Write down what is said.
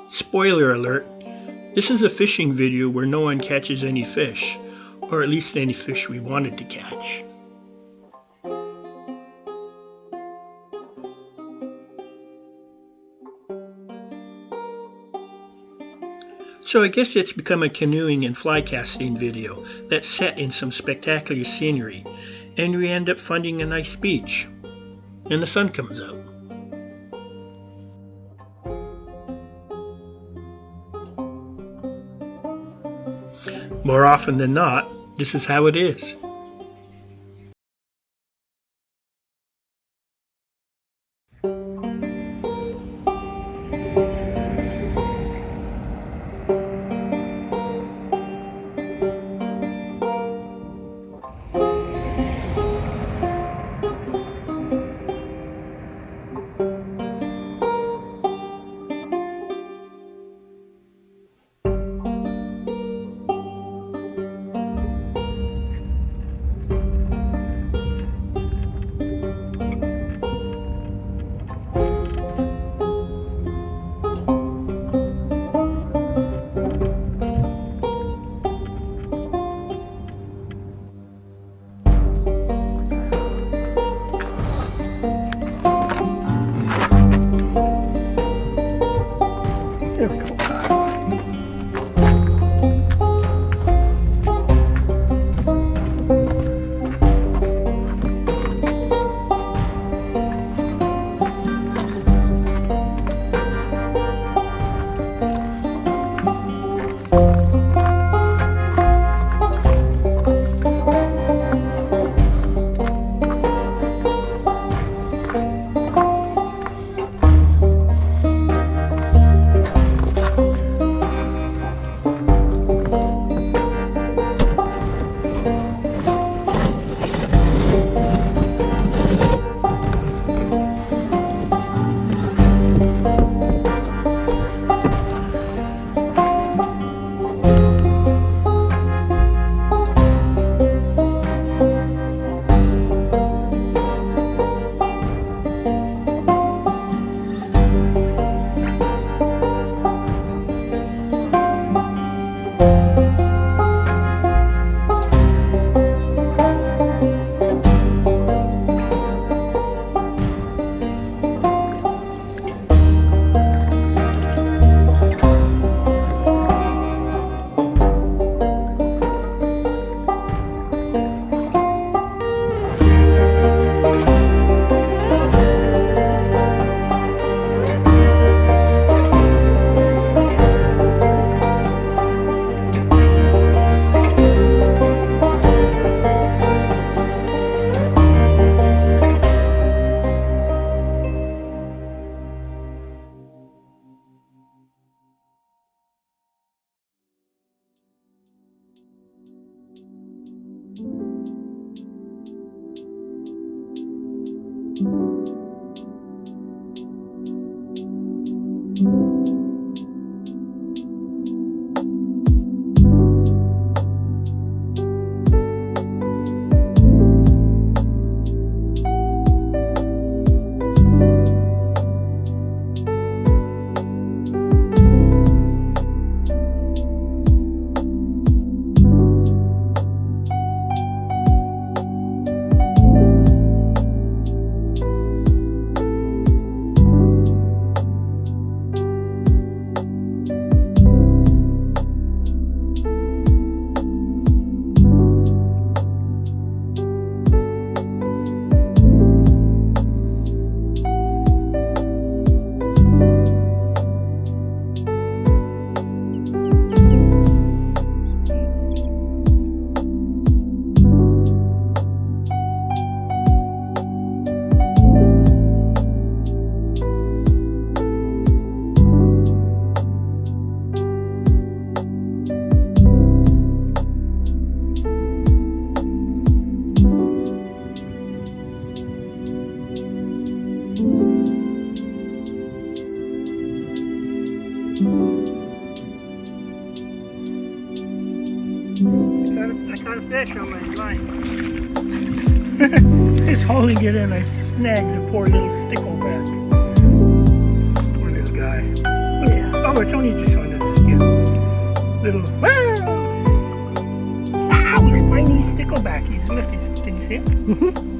Spoiler alert, this is a fishing video where no one catches any fish, or at least any fish we wanted to catch. So I guess it's become a canoeing and fly casting video that's set in some spectacular scenery, and we end up finding a nice beach, and the sun comes out. More often than not, this is how it is. There we go. I caught a fish on my line. He's hauling it in. I snagged the poor little stickleback. Poor little guy. Look, oh Oh, it's only just on his skin. Little, wow! Ow, spiny sticklebackies. Look, can you see him?